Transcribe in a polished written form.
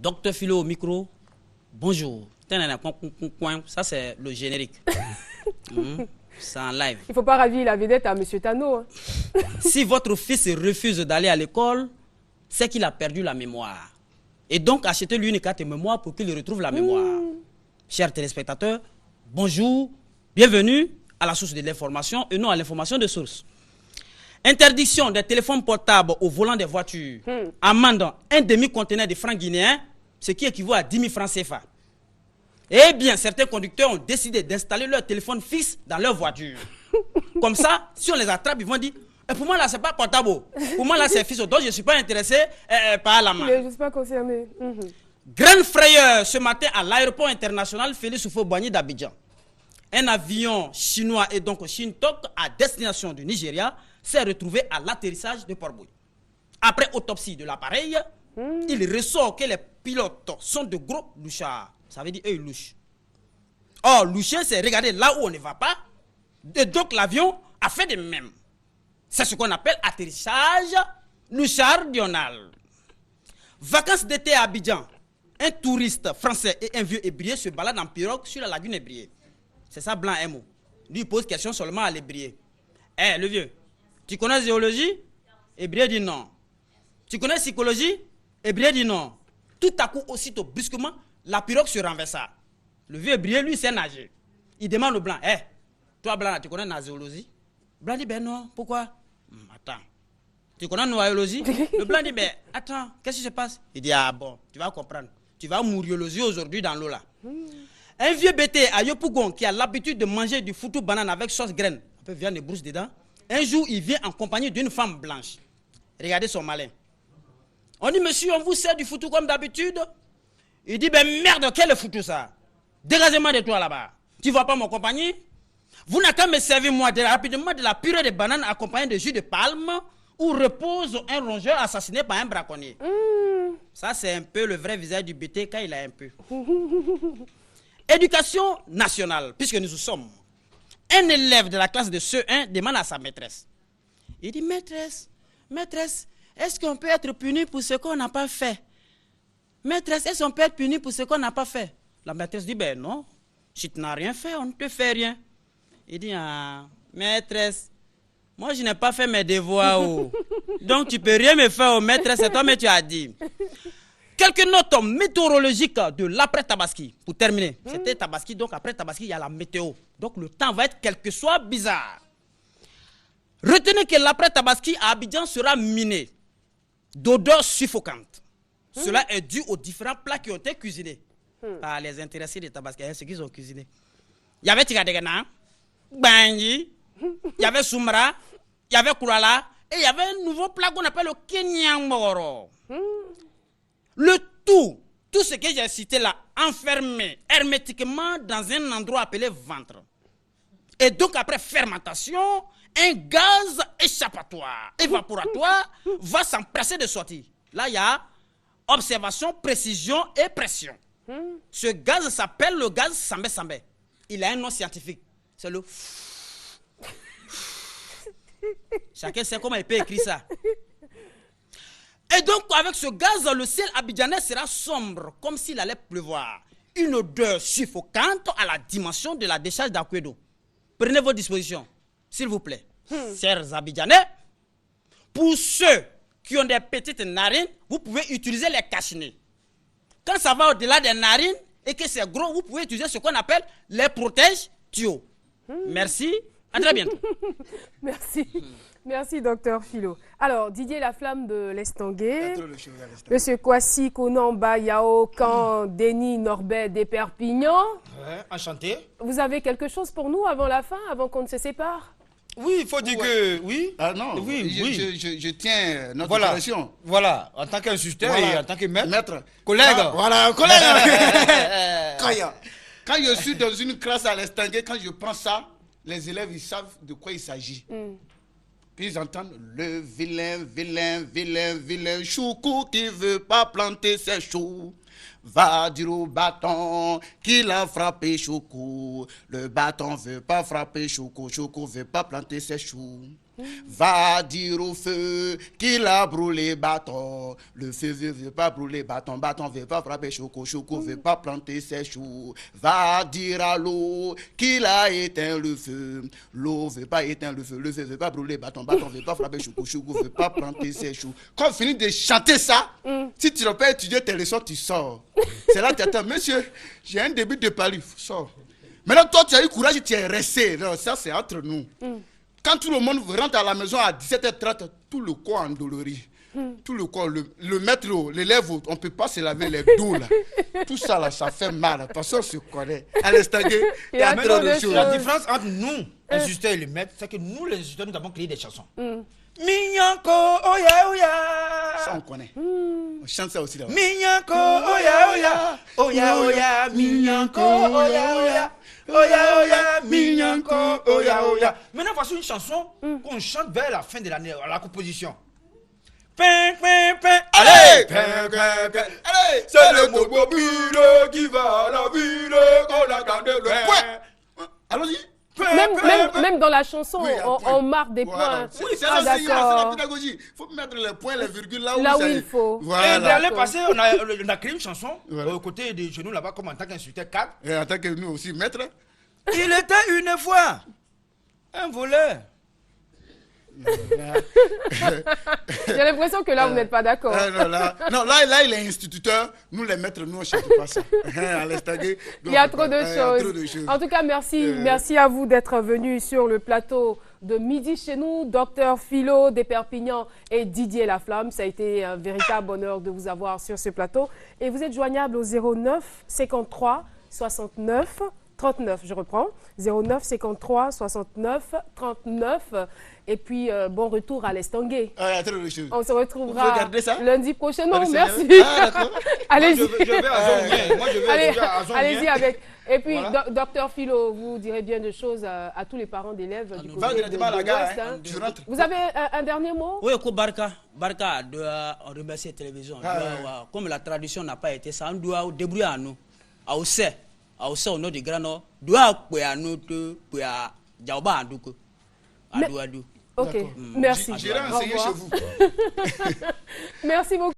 Docteur Philo au micro, bonjour. Ça, c'est le générique. C'est en live. Il ne faut pas ravir la vedette à M. Tano. Hein. Si votre fils refuse d'aller à l'école, c'est qu'il a perdu la mémoire. Et donc, achetez-lui une carte mémoire pour qu'il retrouve la mémoire. Chers téléspectateurs, bonjour, bienvenue à la source de l'information et non à l'information de source. Interdiction des téléphones portables au volant des voitures. Amende un demi-conteneur de francs guinéens, ce qui équivaut à 10 000 francs CFA. Eh bien, certains conducteurs ont décidé d'installer leur téléphone fixe dans leur voiture. Comme ça, si on les attrape, ils vont dire pour moi là, c'est pas portable. Pour moi là, c'est fixe. Donc, je ne suis pas intéressé par la main. Mais je ne suis pas concerné. Grande frayeur ce matin à l'aéroport international Félix Houphouët-Boigny d'Abidjan. Un avion chinois et donc Shintok à destination du Nigeria s'est retrouvé à l'atterrissage de Port-Bouille. Après autopsie de l'appareil, il ressort que les pilotes sont de gros louchards. Ça veut dire eux, ils louchent. Or, loucher, c'est regarder là où on ne va pas. Et donc, l'avion a fait de même. C'est ce qu'on appelle atterrissage louchardional. Vacances d'été à Abidjan. Un touriste français et un vieux ébrié se baladent en pirogue sur la lagune ébriée. C'est ça, blanc et mot. Lui, il pose question seulement à l'ébrié. Eh, le vieux, tu connais zoologie? Ébrié dit non. Tu connais psychologie? Ébrié dit non. Tout à coup, aussitôt, brusquement, la pirogue se renversa. Le vieux ébrié, lui, sait nager. Il demande au blanc, toi, blanc, tu connais la zoologie? Blanc dit, ben non, pourquoi? Attends, tu connais la noyologie? Le blanc dit, ben attends, qu'est-ce qui se passe? Il dit, ah bon, tu vas comprendre. Tu vas mouriologie aujourd'hui dans l'eau là. Un vieux bêté à Yopougon qui a l'habitude de manger du foutu banane avec sauce graine, un peu viande de brousse dedans. Un jour, il vient en compagnie d'une femme blanche. Regardez son malin. On dit, monsieur, on vous sert du foutu comme d'habitude? Il dit, ben merde, quel est foutu ça? Dégagez-moi de toi là-bas. Tu ne vas pas m'accompagner? Vous n'avez qu'à me servir moi rapidement de la purée de banane accompagnée de jus de palme où repose un rongeur assassiné par un braconnier. Ça, c'est un peu le vrai visage du bêté quand il a un peu. Éducation nationale, puisque nous sommes. Un élève de la classe de CE1 demande à sa maîtresse. Il dit, maîtresse, est-ce qu'on peut être puni pour ce qu'on n'a pas fait? Maîtresse, est-ce qu'on peut être puni pour ce qu'on n'a pas fait? La maîtresse dit, ben non, si tu n'as rien fait, on ne te fait rien. Il dit, ah, maîtresse, moi je n'ai pas fait mes devoirs. Donc tu ne peux rien me faire, maîtresse, c'est toi, mais tu as dit. Quelques notes météorologiques de l'après-Tabaski. Pour terminer, c'était Tabaski, donc après Tabaski, il y a la météo. Donc le temps va être quelque soit bizarre. Retenez que l'après-Tabaski à Abidjan sera miné d'odeurs suffocantes. Cela est dû aux différents plats qui ont été cuisinés par les intéressés de Tabaski, ceux qui ont cuisiné. Il y avait Tigadegana, Banyi, il y avait Soumra, il y avait Kourala, et il y avait un nouveau plat qu'on appelle le Kenyangmoro. Le tout ce que j'ai cité là, enfermé hermétiquement dans un endroit appelé ventre. Et donc après fermentation, un gaz évaporatoire va s'empresser de sortir. Là, il y a observation, précision et pression. Ce gaz s'appelle le gaz Sambé-Sambé. Il a un nom scientifique. C'est le... Chacun sait comment il peut écrire ça. Et donc, avec ce gaz, le ciel abidjanais sera sombre, comme s'il allait pleuvoir. Une odeur suffocante à la dimension de la décharge d'Aquedo. Prenez vos dispositions, s'il vous plaît. Chers abidjanais, pour ceux qui ont des petites narines, vous pouvez utiliser les cache-nez. Quand ça va au-delà des narines et que c'est gros, vous pouvez utiliser ce qu'on appelle les protège-tuyaux. Merci, à très bientôt. Merci. Merci, docteur Philo. Alors, Didier Laflamme de l'Estanguet, Monsieur Kwasi Konamba Yao Kan Denis Norbert des Perpignan. Ouais, enchanté. Vous avez quelque chose pour nous avant la fin, avant qu'on ne se sépare? Oui, il faut dire que... Oui. Ah non, oui. Je tiens notre relation. Voilà, en tant qu'instructeur et en tant que maître. Collègue. Voilà, collègue. Quand je suis dans une classe à l'Estanguet, quand je prends ça, les élèves, ils savent de quoi il s'agit. Puis ils entendent le vilain choucou qui veut pas planter ses choux. Va dire au bâton qu'il a frappé choucou. Le bâton veut pas frapper choucou, choucou veut pas planter ses choux. Va dire au feu qu'il a brûlé bâton. Le feu veut pas brûler bâton. Bâton veut pas frapper choco. Choco veut pas planter ses choux. Va dire à l'eau qu'il a éteint le feu. L'eau veut pas éteindre le feu. Le feu veut pas brûler bâton. Bâton veut pas frapper choco. Choco veut pas planter ses choux. Quand on finit de chanter ça, si tu n'as pas étudié tes leçons, tu sors. C'est là que tu attends. Monsieur, j'ai un début de palu. Sors. Maintenant, toi, tu as eu courage, tu es resté. Non, ça, c'est entre nous. Quand tout le monde rentre à la maison à 17h30, tout le corps endolori. Tout le corps, le maître, l'élève, on ne peut pas se laver les dos là. Tout ça là, ça fait mal. Parce qu'on se connaît. À l'instant, il y a trop de choses. La différence entre nous, instructeurs et le maître, c'est que nous, les instructeurs, nous avons créé des chansons. Minyanko, oya, oya. Ça, on connaît. On chante ça aussi là. Minyanko, oya, oya. Oya, oya, minyanko, oya, oya. Oya, oya, minyanko, oya, oya. Maintenant, voici une chanson qu'on chante vers la fin de l'année, à la composition. Pin, pin, pin. Allez! Pin, pin, pin. Allez! C'est le mobile qui va à la ville, qu'on a gardé le point. Allons-y. Même dans la chanson, Oui, on marque des voilà. points. Oui, c'est la pédagogie. Il faut mettre les points, les virgules là où il faut. Voilà. Et l'année passée, on a créé une chanson Voilà. aux côtés de genoux là-bas, comme en tant qu'instructeur cadre. Et en tant que nous aussi, maître. Il était une fois un voleur. J'ai l'impression que là, vous n'êtes pas d'accord. Non, là, il est instituteur. Nous, les maîtres, nous, on ne chante pas ça. Il y a trop de choses. En tout cas, merci. Merci à vous d'être venus sur le plateau de Midi chez nous. Docteur Philo des Perpignan et Didier Laflamme. Ça a été un véritable honneur de vous avoir sur ce plateau. Et vous êtes joignable au 09 53 69 39. Je reprends. 09 53 69 39. Et puis, bon retour à l'Estanguet. On se retrouvera lundi prochain. Non, merci. Allez-y. Je vais à Zonguien. Moi, je vais à Zonguien. Allez-y avec. Et puis, voilà. Docteur Philo, vous direz bien de choses à tous les parents d'élèves du côté de l'Ouest. Vous avez un dernier mot? Oui, Barka. Barka doit remercier la télévision. Comme la tradition n'a pas été ça, on doit débrouiller à nous. À Ossé, au nom du Grand Nord, doit à nous, à Djaoba, à Douadou. Ok, merci. J'irai enseigner chez vous. Merci beaucoup.